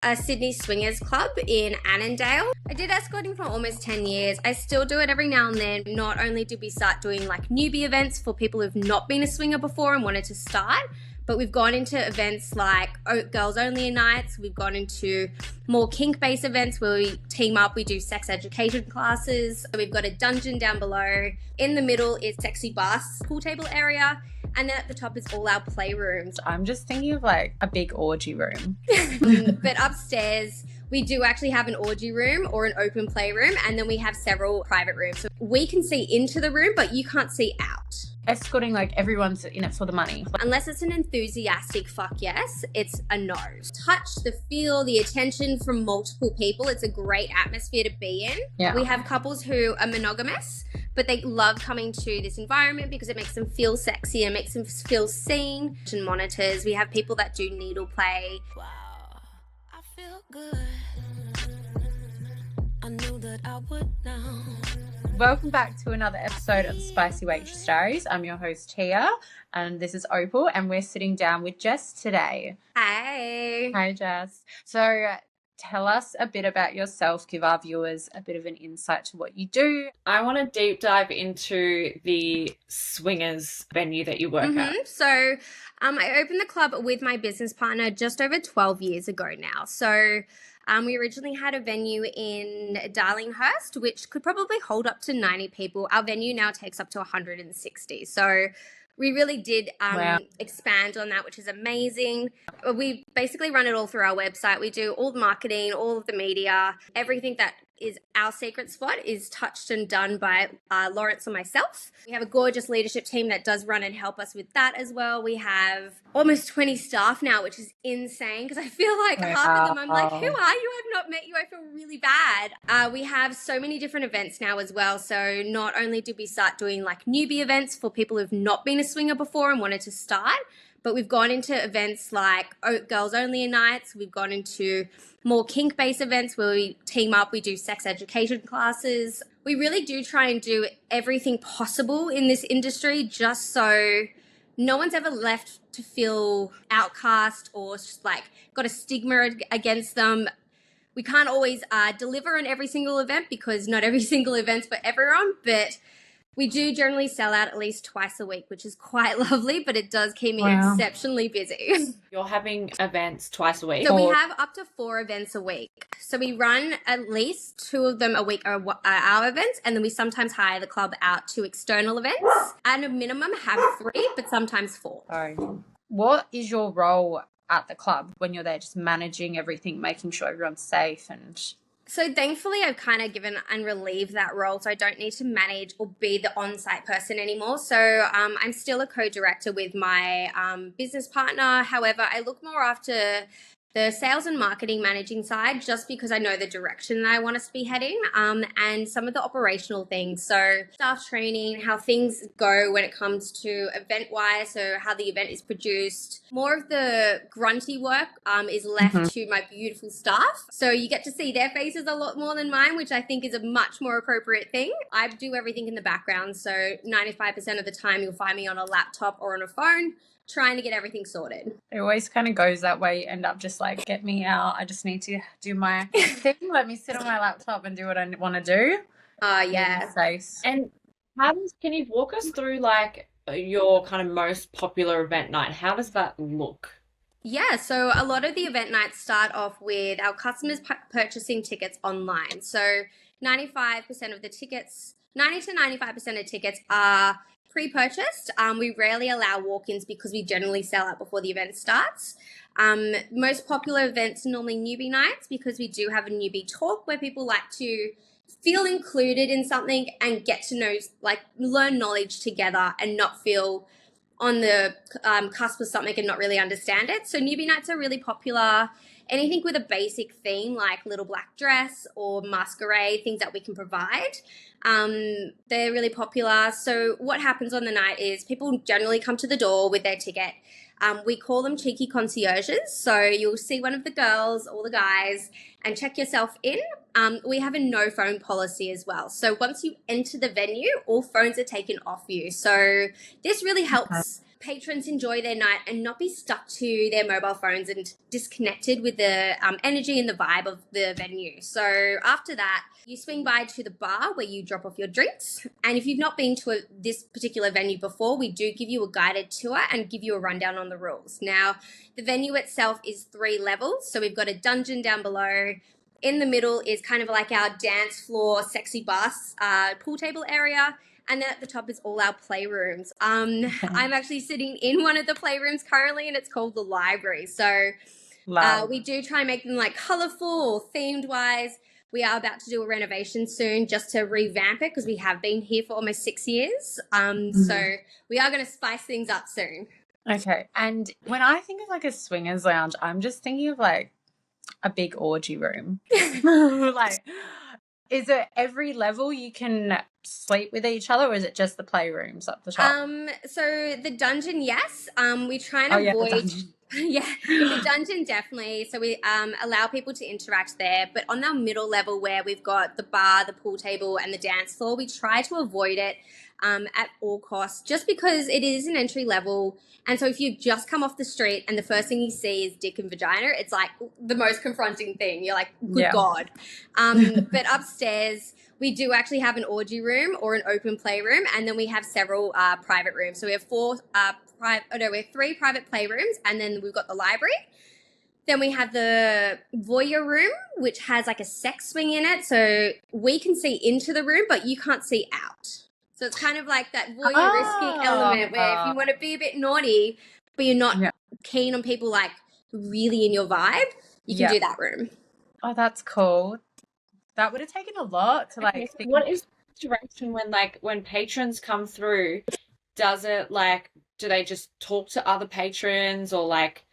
a Sydney Swingers Club in Annandale. I did escorting for almost 10 years. I still do it every now and then. Not only did we start doing like newbie events for people who've not been a swinger before and wanted to start, but we've gone into events like girls only nights. We've gone into more kink-based events where we team up, we do sex education classes. We've got a dungeon down below. In the middle is sexy bus, pool table area. And then at the top is all our playrooms. I'm just thinking of like a big orgy room. But upstairs, we do actually have an orgy room or an open playroom, and then we have several private rooms. So we can see into the room, but you can't see out. Escorting, like everyone's in it for the money. Unless it's an enthusiastic fuck yes, it's a no. Touch, the feel, the attention from multiple people. It's a great atmosphere to be in. Yeah. We have couples who are monogamous, but they love coming to this environment because it makes them feel sexy and makes them feel seen. And monitors. We have people that do needle play. Wow, I feel good. I knew that I would now. Welcome back to another episode of the Spicy Waitress Diaries. I'm your host, Tia, and this is Opal, and we're sitting down with Jess today. Hey. Hi, Jess. So tell us a bit about yourself, give our viewers a bit of an insight to what you do. I want to deep dive into the swingers venue that you work at. So I opened the club with my business partner just over 12 years ago now. So we originally had a venue in Darlinghurst, which could probably hold up to 90 people. Our venue now takes up to 160. So we really did expand on that, which is amazing. We basically run it all through our website. We do all the marketing, all of the media, everything that is our secret spot is touched and done by Lawrence and myself. We have a gorgeous leadership team that does run and help us with that as well. We have almost 20 staff now, which is insane because I feel like half of them I'm like, who are you? I've not met you. I feel really bad. We have so many different events now as well. So not only did we start doing like newbie events for people who've not been a swinger before and wanted to start, but we've gone into events like girls only nights. We've gone into more kink-based events where we team up, we do sex education classes. We really do try and do everything possible in this industry just so no one's ever left to feel outcast or just like got a stigma against them. We can't always deliver on every single event because not every single event's for everyone, but we do generally sell out at least twice a week, which is quite lovely, but it does keep me exceptionally busy. You're having events twice a week? So we have up to 4 events a week. So we run at least 2 of them a week are our events, and then we sometimes hire the club out to external events. At a minimum, have 3, but sometimes 4. Sorry. What is your role at the club when you're there, just managing everything, making sure everyone's safe and... So thankfully, I've kind of given and relieved that role, so I don't need to manage or be the on-site person anymore. So I'm still a co-director with my business partner. However, I look more after the sales and marketing managing side just because I know the direction that I want us to be heading and some of the operational things. So staff training, how things go when it comes to event-wise, so how the event is produced. More of the grunty work is left to my beautiful staff. So you get to see their faces a lot more than mine, which I think is a much more appropriate thing. I do everything in the background. So 95% of the time you'll find me on a laptop or on a phone, trying to get everything sorted. It always kind of goes that way. You end up just like, get me out. I just need to do my thing. Let me sit on my laptop and do what I want to do. Yeah. And can you walk us through like your kind of most popular event night? How does that look? Yeah, so a lot of the event nights start off with our customers purchasing tickets online. So 95% of the tickets, 90 to 95% of tickets are pre-purchased. We rarely allow walk-ins because we generally sell out before the event starts. Most popular events are normally newbie nights because we do have a newbie talk where people like to feel included in something and get to know, like learn knowledge together and not feel on the cusp of something and not really understand it. So newbie nights are really popular. Anything with a basic theme like little black dress or masquerade, things that we can provide. They're really popular. So what happens on the night is people generally come to the door with their ticket. We call them cheeky concierges. So you'll see one of the girls or the guys and check yourself in. We have a no phone policy as well. So once you enter the venue, all phones are taken off you. So this really helps patrons enjoy their night and not be stuck to their mobile phones and disconnected with the energy and the vibe of the venue. So after that, you swing by to the bar where you drop off your drinks. And if you've not been to this particular venue before, we do give you a guided tour and give you a rundown on the rules. Now, the venue itself is 3 levels. So we've got a dungeon down below. In the middle is kind of like our dance floor, sexy bus, pool table area. And then at the top is all our playrooms. I'm actually sitting in one of the playrooms currently, and it's called the library. So we do try and make them like colorful, themed wise. We are about to do a renovation soon just to revamp it because we have been here for almost 6 years. So we are going to spice things up soon. Okay. And when I think of like a swingers lounge, I'm just thinking of like a big orgy room. Like, is it every level you can sleep with each other, or is it just the playrooms up the top? So the dungeon, yes. We try and The avoid dungeon. the dungeon definitely. So we allow people to interact there. But on our middle level where we've got the bar, the pool table and the dance floor, we try to avoid it at all costs just because it is an entry level. And so if you just come off the street and the first thing you see is dick and vagina, it's like the most confronting thing. You're like, good God. But upstairs, we do actually have an orgy room or an open playroom, and then we have several private rooms. So we have we have 3 private playrooms, and then we've got the library. Then we have the voyeur room, which has like a sex swing in it. So we can see into the room, but you can't see out. So it's kind of like that voyeuristic element where if you want to be a bit naughty, but you're not keen on people like really in your vibe, you can do that room. Oh, that's cool. That would have taken a lot to like think. What is the interaction when patrons come through? Does it like, do they just talk to other patrons, or like,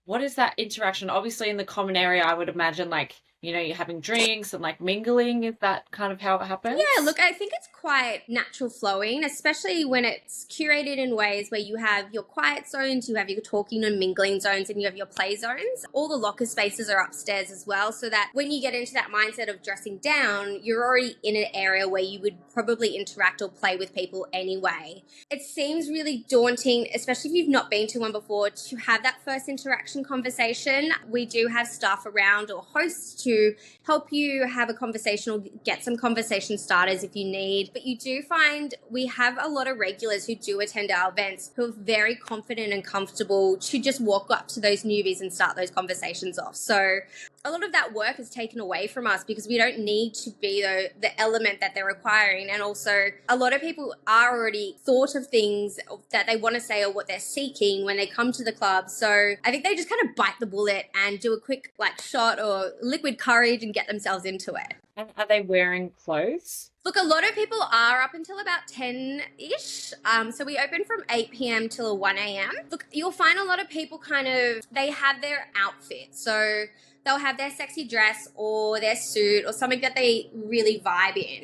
what is that interaction? Obviously in the common area, I would imagine like, you know, you're having drinks and like mingling. Is that kind of how it happens? Yeah, look, I think it's quite natural flowing, especially when it's curated in ways where you have your quiet zones, you have your talking and mingling zones, and you have your play zones. All the locker spaces are upstairs as well, so that when you get into that mindset of dressing down, you're already in an area where you would probably interact or play with people anyway. It seems really daunting, especially if you've not been to one before, to have that first interaction conversation. We do have staff around or hosts to help you have a conversation or get some conversation starters if you need. But you do find we have a lot of regulars who do attend our events who are very confident and comfortable to just walk up to those newbies and start those conversations off. So a lot of that work is taken away from us because we don't need to be the element that they're requiring. And also a lot of people are already thought of things that they want to say or what they're seeking when they come to the club. So I think they just kind of bite the bullet and do a quick like shot or liquid courage and get themselves into it. And are they wearing clothes? Look, a lot of people are up until about 10-ish. So we open from 8 p.m. till 1 a.m. Look, you'll find a lot of people they have their outfit. So they'll have their sexy dress or their suit or something that they really vibe in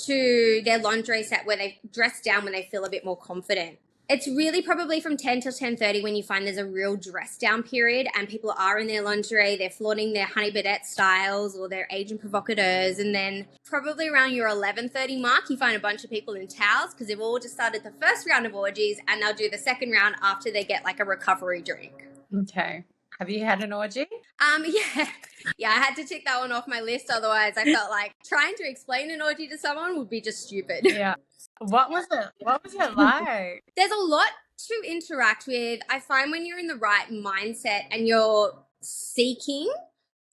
to their lingerie set where they dress down when they feel a bit more confident. It's really probably from 10 till 10:30 when you find there's a real dress down period and people are in their lingerie, they're flaunting their honey birdette styles or their Asian provocateurs. And then probably around your 11:30 mark, you find a bunch of people in towels because they've all just started the first round of orgies and they'll do the second round after they get like a recovery drink. Okay. Have you had an orgy? Yeah, I had to tick that one off my list. Otherwise, I felt like trying to explain an orgy to someone would be just stupid. Yeah. What was it? What was it like? There's a lot to interact with. I find when you're in the right mindset and you're seeking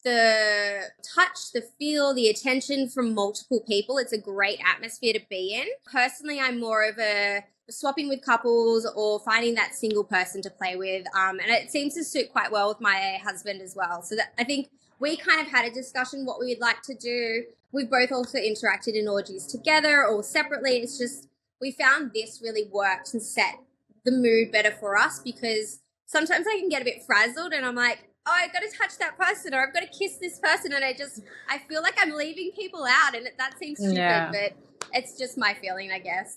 the touch, the feel, the attention from multiple people, it's a great atmosphere to be in. Personally, I'm more of a swapping with couples or finding that single person to play with. And it seems to suit quite well with my husband as well. So that I think we kind of had a discussion what we would like to do. We've both also interacted in orgies together or separately. It's just we found this really worked and set the mood better for us because sometimes I can get a bit frazzled and I'm like, oh, I've got to touch that person or I've got to kiss this person. And I feel like I'm leaving people out and that seems stupid, but it's just my feeling, I guess.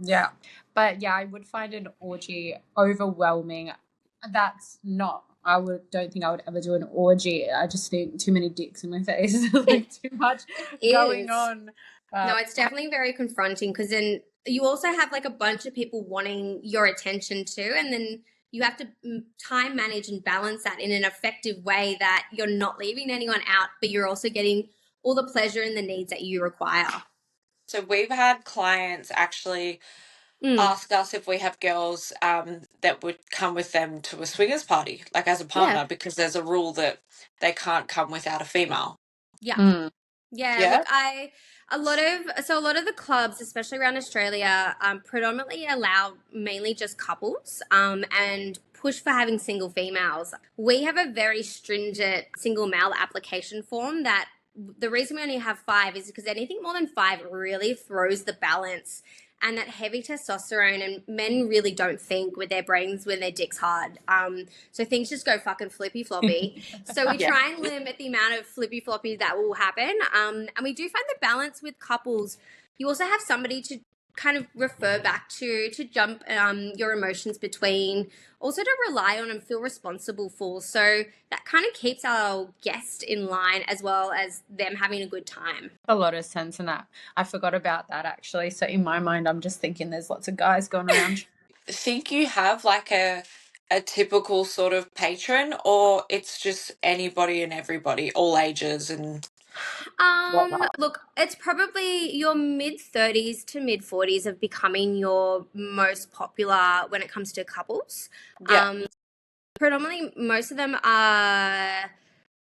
Yeah. But yeah, I would find an orgy overwhelming. Don't think I would ever do an orgy. I just think too many dicks in my face, like too much going on. No, it's definitely very confronting because then you also have like a bunch of people wanting your attention too, and then you have to time manage and balance that in an effective way that you're not leaving anyone out, but you're also getting all the pleasure and the needs that you require. So we've had clients actually ask us if we have girls that would come with them to a swingers party, like as a partner, because there's a rule that they can't come without a female. Yeah. Yeah. Look, a lot of the clubs, especially around Australia, predominantly allow mainly just couples, and push for having single females. We have a very stringent single male application form that the reason we only have 5 is because anything more than 5 really throws the balance and that heavy testosterone, and men really don't think with their brains when their dick's hard. So things just go fucking flippy floppy. So we try and limit the amount of flippy floppy that will happen. And we do find the balance with couples. You also have somebody to kind of refer back to jump your emotions between, also to rely on and feel responsible for. So that kind of keeps our guest in line as well as them having a good time. A lot of sense in that. I forgot about that actually. So in my mind, I'm just thinking there's lots of guys going around. Think you have like a typical sort of patron, or it's just anybody and everybody, all ages and whatnot? Look, it's probably your mid-30s to mid-40s of becoming your most popular when it comes to couples. Yeah. Predominantly, most of them are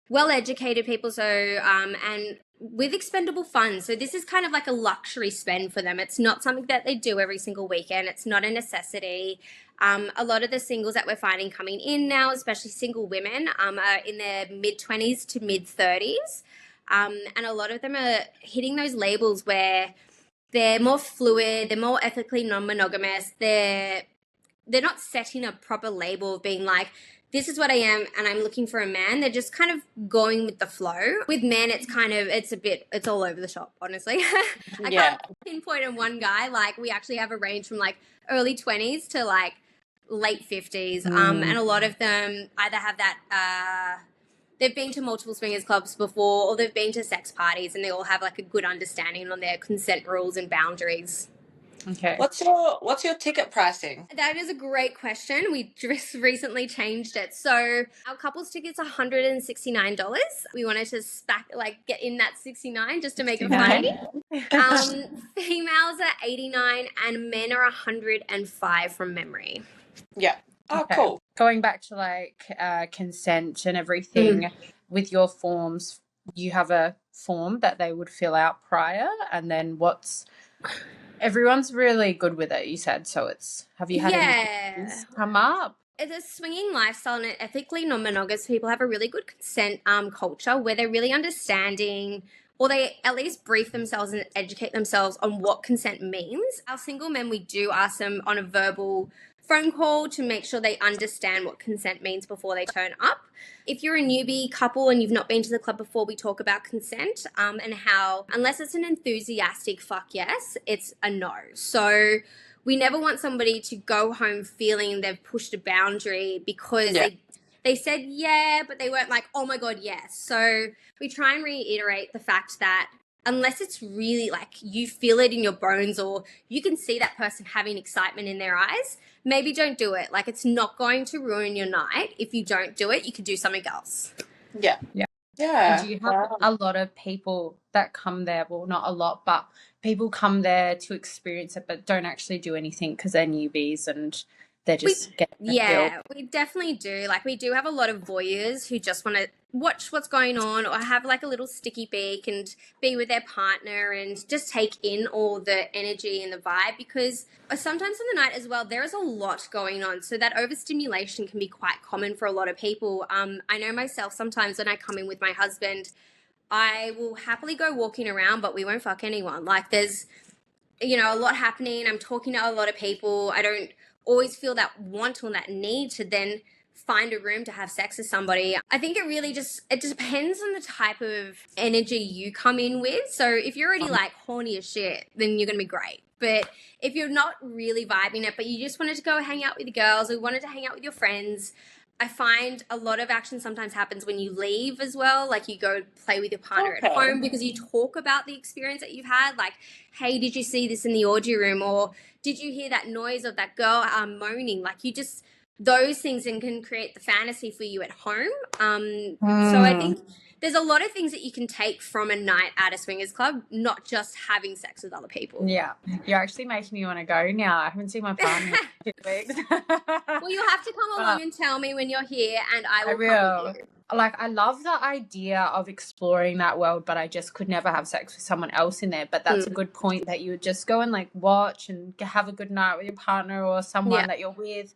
well-educated people, so and with expendable funds. So this is kind of like a luxury spend for them. It's not something that they do every single weekend. It's not a necessity. A lot of the singles that we're finding coming in now, especially single women, are in their mid-20s to mid-30s. And a lot of them are hitting those labels where they're more fluid, they're more ethically non-monogamous, they're not setting a proper label of being like, this is what I am and I'm looking for a man. They're just kind of going with the flow. With men, it's all over the shop, honestly. I can't pinpoint in one guy. Like, we actually have a range from like early 20s to like late 50s. And a lot of them either have that, they've been to multiple swingers clubs before, or they've been to sex parties, and they all have like a good understanding on their consent rules and boundaries. Okay. What's your ticket pricing? That is a great question. We just recently changed it. So our couples ticket's $169. We wanted to get in that 69 just to make it funny. Females are 89 and men are 105 from memory. Yeah. Oh, Okay. cool. Going back to like consent and everything with your forms, you have a form that they would fill out prior, and then everyone's really good with it, you said. So have you had any things come up? It's a swinging lifestyle, and ethically non-monogamous people have a really good consent culture where they're really understanding, or they at least brief themselves and educate themselves on what consent means. Our single men, we do ask them on a verbal phone call to make sure they understand what consent means before they turn up. If you're a newbie couple and you've not been to the club before, we talk about consent and how, unless it's an enthusiastic fuck yes, it's a no. So we never want somebody to go home feeling they've pushed a boundary because they said yeah, but they weren't like, oh my God, yes. So we try and reiterate the fact that unless it's really like you feel it in your bones or you can see that person having excitement in their eyes, maybe don't do it. Like, it's not going to ruin your night. If you don't do it, you could do something else. Yeah. Do you have a lot of people that come there? Well, not a lot, but people come there to experience it but don't actually do anything because they're newbies and they're just getting the feel. We definitely do. Like, we do have a lot of voyeurs who just want to watch what's going on or have like a little sticky beak and be with their partner and just take in all the energy and the vibe, because sometimes on the night as well, there is a lot going on. So that overstimulation can be quite common for a lot of people. I know myself, sometimes when I come in with my husband, I will happily go walking around, but we won't fuck anyone. Like, there's, a lot happening. I'm talking to a lot of people. I don't always feel that want or that need to then find a room to have sex with somebody. I think it depends on the type of energy you come in with. So if you're already like horny as shit, then you're going to be great. But if you're not really vibing it, but you just wanted to go hang out with the girls or wanted to hang out with your friends, I find a lot of action sometimes happens when you leave as well. Like you go play with your partner at Okay. home because you talk about the experience that you've had. Like, hey, did you see this in the orgy room? Or did you hear that noise of that girl moaning? Like you just, those things and can create the fantasy for you at home. So I think there's a lot of things that you can take from a night at a swingers club, not just having sex with other people. Yeah, you're actually making me want to go now. I haven't seen my partner in 2 weeks. Well, you'll have to come along and tell me when you're here, and I will come with you. Like, I love the idea of exploring that world, but I just could never have sex with someone else in there. But that's a good point, that you would just go and like watch and have a good night with your partner or someone that you're with,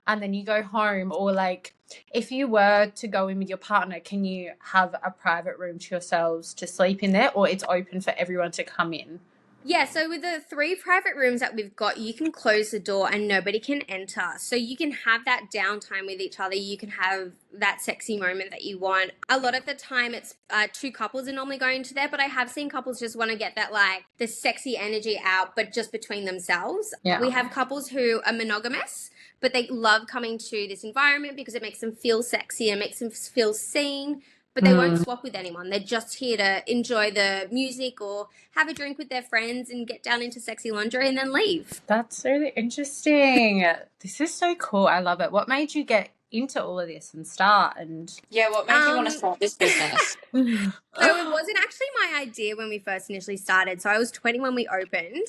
and then you go home. Or like, if you were to go in with your partner, can you have a private room to yourselves to sleep in there, or it's open for everyone to come in? Yeah, so with the 3 private rooms that we've got, you can close the door and nobody can enter. So you can have that downtime with each other. You can have that sexy moment that you want. A lot of the time it's 2 couples are normally going to there, but I have seen couples just want to get that like the sexy energy out, but just between themselves. Yeah. We have couples who are monogamous, but they love coming to this environment because it makes them feel sexy and makes them feel seen. But they won't swap with anyone. They're just here to enjoy the music or have a drink with their friends and get down into sexy lingerie and then leave. That's really interesting. This is so cool. I love it. What made you get into all of this and start? And Yeah, what made you want to start this business? So it wasn't actually my idea when we first initially started. So I was 20 when we opened.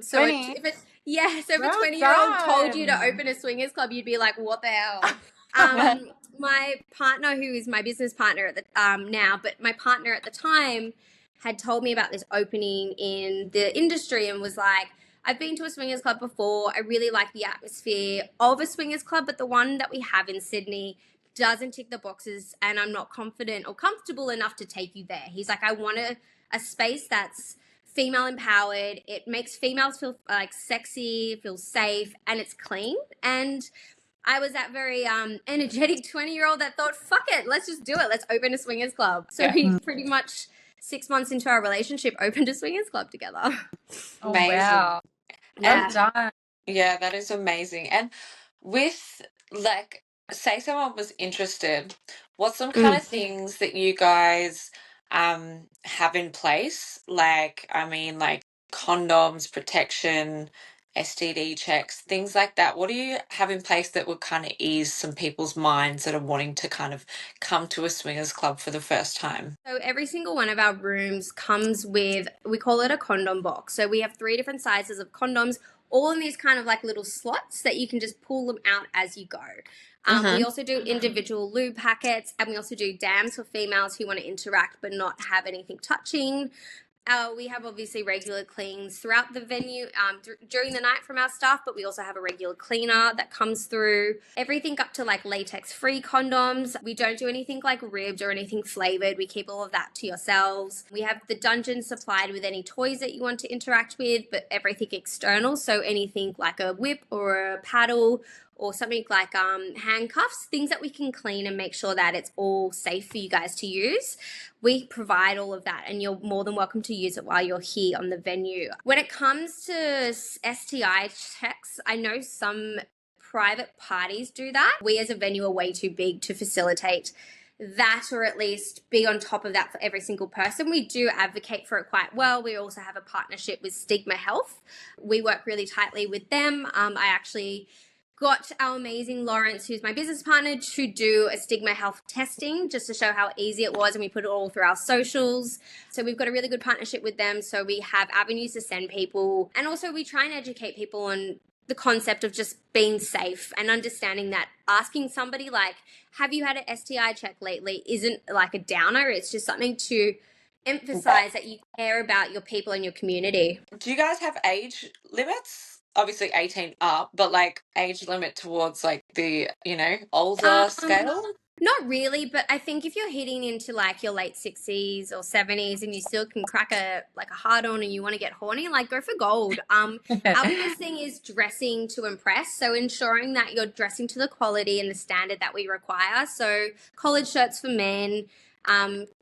So 20? if a 20-year-old done. told you to open a swingers club, you'd be like, what the hell? My partner, who is my business partner at the now, but my partner at the time had told me about this opening in the industry and was like, I've been to a swingers club before. I really like the atmosphere of a swingers club, but the one that we have in Sydney doesn't tick the boxes and I'm not confident or comfortable enough to take you there. He's like, I want a space that's female empowered. It makes females feel like sexy, feel safe, and it's clean. And I was that very energetic 20-year-old that thought, fuck it, let's just do it. Let's open a swingers club. So we pretty much 6 months into our relationship opened a swingers club together. Amazing. Wow. Yeah. Well done. Yeah, that is amazing. And with like, say someone was interested, what's some kind of things that you guys have in place? Like, I mean, like condoms, protection, STD checks, things like that. What do you have in place that would kind of ease some people's minds that are wanting to kind of come to a swingers club for the first time? So every single one of our rooms comes with, we call it a condom box. So we have 3 different sizes of condoms, all in these kind of like little slots that you can just pull them out as you go. We also do individual lube packets, and we also do dams for females who want to interact but not have anything touching. We have obviously regular cleans throughout the venue during the night from our staff, but we also have a regular cleaner that comes through. Everything up to like latex-free condoms. We don't do anything like ribbed or anything flavored. We keep all of that to yourselves. We have the dungeon supplied with any toys that you want to interact with, but everything external. So anything like a whip or a paddle or something like handcuffs, things that we can clean and make sure that it's all safe for you guys to use. We provide all of that, and you're more than welcome to use it while you're here on the venue. When it comes to STI checks, I know some private parties do that. We as a venue are way too big to facilitate that, or at least be on top of that for every single person. We do advocate for it quite well. We also have a partnership with Stigma Health. We work really tightly with them. I actually got our amazing Lawrence, who's my business partner, to do a Stigma Health testing just to show how easy it was, and we put it all through our socials. So we've got a really good partnership with them. So we have avenues to send people, and also we try and educate people on the concept of just being safe and understanding that asking somebody like, have you had an STI check lately, isn't like a downer. It's just something to emphasize that you care about your people and your community. Do you guys have age limits? Obviously 18 up, but like age limit towards like the, older scale? Not really, but I think if you're hitting into like your late 60s or 70s and you still can crack a hard on and you want to get horny, like go for gold. Our biggest thing is dressing to impress. So ensuring that you're dressing to the quality and the standard that we require. So collared shirts for men,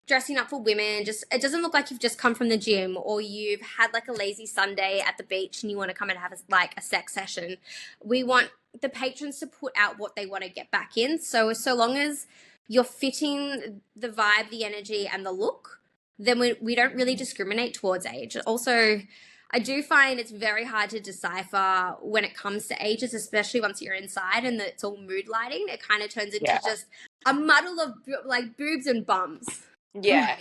Dressing up for women, just it doesn't look like you've just come from the gym or you've had like a lazy Sunday at the beach and you want to come and have like a sex session. We want the patrons to put out what they want to get back in. So long as you're fitting the vibe, the energy, and the look, then we don't really discriminate towards age. Also, I do find it's very hard to decipher when it comes to ages, especially once you're inside and it's all mood lighting. It kind of turns into just a muddle of like boobs and bums. Yeah.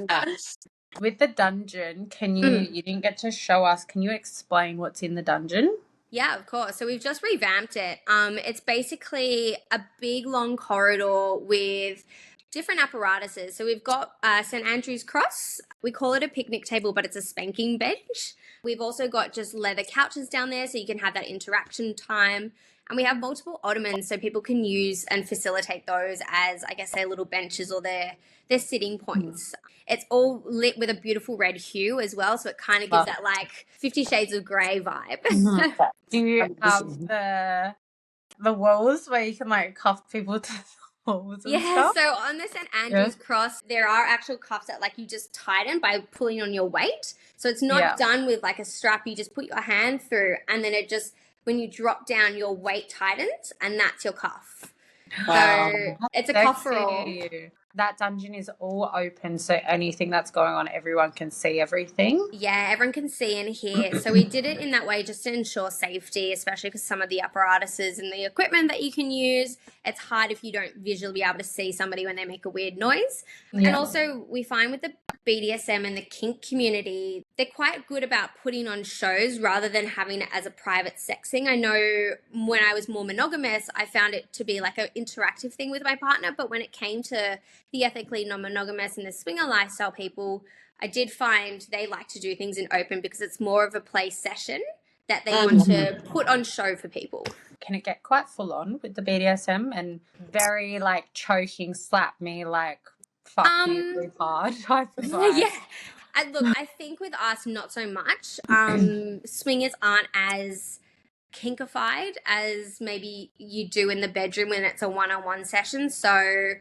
Nice. With the dungeon, you didn't get to show us, can you explain what's in the dungeon? Yeah, of course. So we've just revamped it. It's basically a big long corridor with different apparatuses. So we've got St. Andrew's Cross. We call it a picnic table, but it's a spanking bench. We've also got just leather couches down there so you can have that interaction time. And we have multiple ottomans so people can use and facilitate those as, I guess, their little benches or their sitting points. It's all lit with a beautiful red hue as well, so it kind of gives that like 50 Shades of Grey vibe. Do you have the walls where you can like cuff people to the walls and stuff? So on the St. Andrew's Cross, there are actual cuffs that like you just tighten by pulling on your weight. So it's not done with like a strap. You just put your hand through and then it just, when you drop down, your weight tightens and that's your cuff. Wow. So it's a cuff for all. That dungeon is all open, so anything that's going on, everyone can see everything. Yeah, everyone can see and hear. So we did it in that way just to ensure safety, especially because some of the apparatuses and the equipment that you can use, it's hard if you don't visually be able to see somebody when they make a weird noise. Yeah. And also we find with the BDSM and the kink community, they're quite good about putting on shows rather than having it as a private sex thing. I know when I was more monogamous, I found it to be like an interactive thing with my partner, but when it came to the ethically non-monogamous and the swinger lifestyle people, I did find they like to do things in open because it's more of a play session that they want to put on show for people. Can it get quite full on with the BDSM and very like choking, slap me, like fuck you really hard type of vibe? Yeah. And look, I think with us, not so much. Swingers aren't as kinkified as maybe you do in the bedroom when it's a one-on-one session. So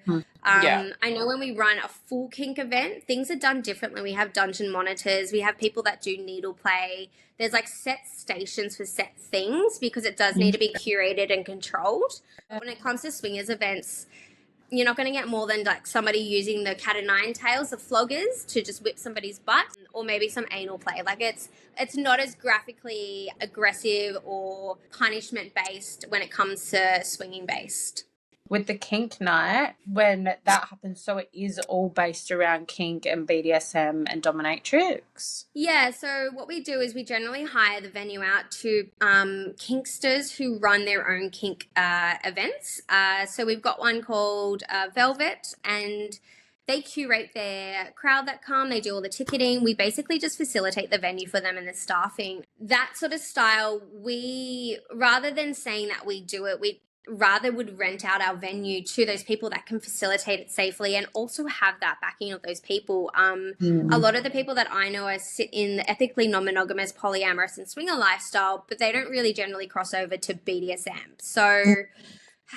I know when we run a full kink event, things are done differently. We have dungeon monitors. We have people that do needle play. There's like set stations for set things because it does need to be curated and controlled. When it comes to swingers events, you're not going to get more than like somebody using the cat o' nine tails, the floggers, to just whip somebody's butt, or maybe some anal play. Like it's not as graphically aggressive or punishment based when it comes to swinging based. With the kink night, when that happens, so it is all based around kink and BDSM and dominatrix? Yeah, so what we do is we generally hire the venue out to kinksters who run their own kink events. So we've got one called Velvet, and they curate their crowd that come. They do all the ticketing. We basically just facilitate the venue for them and the staffing. That sort of style, we, rather than saying that we do it, we rather would rent out our venue to those people that can facilitate it safely and also have that backing of those people. A lot of the people that I know sit in the ethically non-monogamous, polyamorous and swinger lifestyle, but they don't really generally cross over to BDSM. So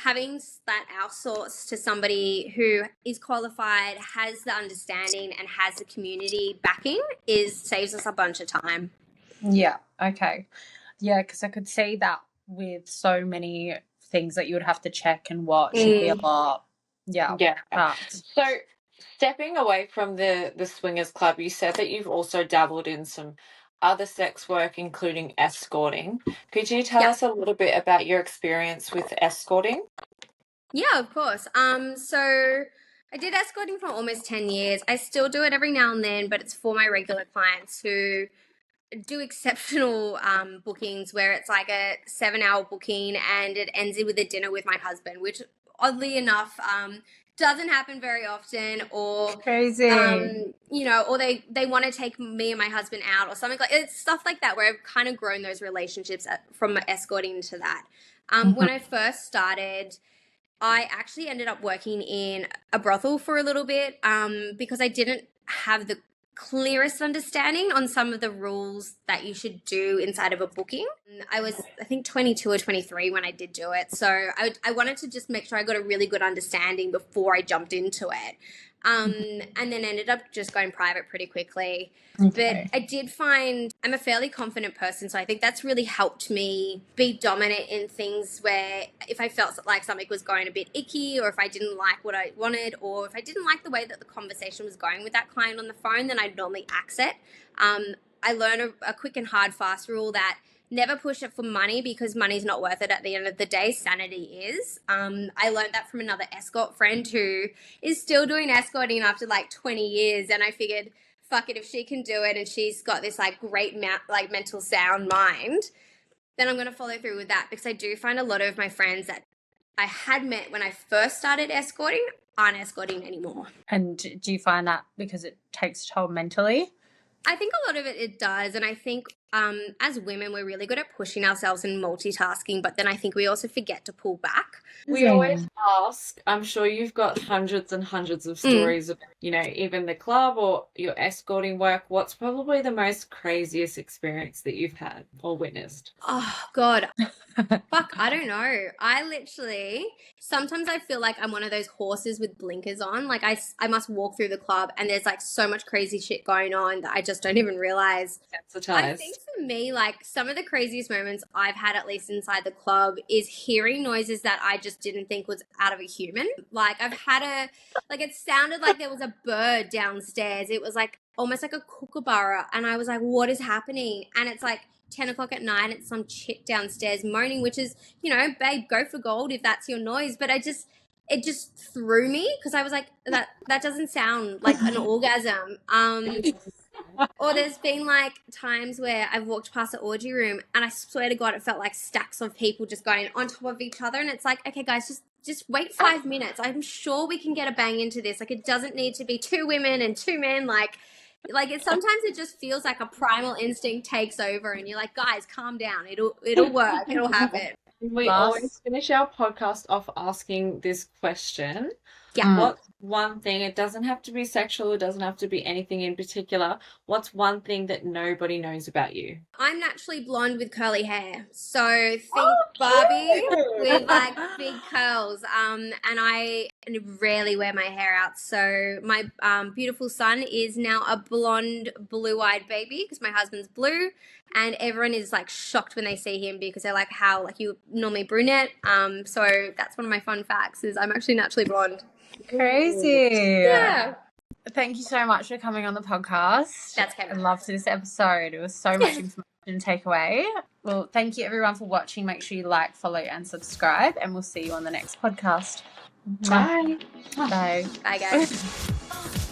having that outsourced to somebody who is qualified, has the understanding and has the community backing saves us a bunch of time. Yeah, okay. Yeah, because I could see that with so many things that you would have to check and watch would be a lot. Yeah. So stepping away from the swingers club, you said that you've also dabbled in some other sex work, including escorting. Could you tell us a little bit about your experience with escorting? Yeah, of course. So I did escorting for almost 10 years. I still do it every now and then, but it's for my regular clients who do exceptional bookings where it's like a 7-hour booking and it ends with a dinner with my husband, which oddly enough doesn't happen very often, or crazy, or they want to take me and my husband out or something. Like it's stuff like that where I've kind of grown those relationships from escorting to that. When I first started, I actually ended up working in a brothel for a little bit because I didn't have the clearest understanding on some of the rules that you should do inside of a booking. I was, I think, 22 or 23 when I did do it. So I wanted to just make sure I got a really good understanding before I jumped into it. and then ended up just going private pretty quickly. Okay. But I did find I'm a fairly confident person, so I think that's really helped me be dominant in things where if I felt like something was going a bit icky, or if I didn't like what I wanted, or if I didn't like the way that the conversation was going with that client on the phone, then I'd normally axe it. I learned a quick and hard fast rule that never push it for money, because money's not worth it at the end of the day. Sanity is. I learned that from another escort friend who is still doing escorting after like 20 years. And I figured, fuck it, if she can do it and she's got this like great like mental sound mind, then I'm going to follow through with that, because I do find a lot of my friends that I had met when I first started escorting aren't escorting anymore. And do you find that because it takes a toll mentally? I think a lot of it does. And I think as women, we're really good at pushing ourselves and multitasking, but then I think we also forget to pull back. We always ask, I'm sure you've got hundreds and hundreds of stories of, you know, even the club or your escorting work. What's probably the most craziest experience that you've had or witnessed? Oh, God. Fuck, I don't know. I literally, sometimes I feel like I'm one of those horses with blinkers on. Like I must walk through the club and there's like so much crazy shit going on that I just don't even realize. I think for me, like some of the craziest moments I've had, at least inside the club, is hearing noises that I just didn't think was out of a human. Like I've had it sounded like there was a bird downstairs. It was like almost like a kookaburra. And I was like, what is happening? And it's like 10 o'clock at night, it's some chick downstairs moaning, which is, you know, babe, go for gold if that's your noise. But it just threw me, because I was like, that doesn't sound like an orgasm. Or there's been like times where I've walked past an orgy room and I swear to God, it felt like stacks of people just going on top of each other. And it's like, okay, guys, just wait 5 minutes. I'm sure we can get a bang into this. Like, it doesn't need to be 2 women and 2 men. Like sometimes it just feels like a primal instinct takes over and you're like, guys, calm down. It'll work. It'll happen. We always finish our podcast off asking this question. Yeah. What's one thing, it doesn't have to be sexual, it doesn't have to be anything in particular, what's one thing that nobody knows about you? I'm naturally blonde with curly hair. So think Barbie with like big curls. And I rarely wear my hair out. So my beautiful son is now a blonde, blue-eyed baby, because my husband's blue. And everyone is like shocked when they see him, because they're like, how, like, you normally brunette. So that's one of my fun facts, is I'm actually naturally blonde. Crazy. Yeah. Thank you so much for coming on the podcast. That's okay. I loved this episode. It was so much information to take away. Well, thank you everyone for watching. Make sure you like, follow, and subscribe, and we'll see you on the next podcast. Bye. Bye. Bye, guys.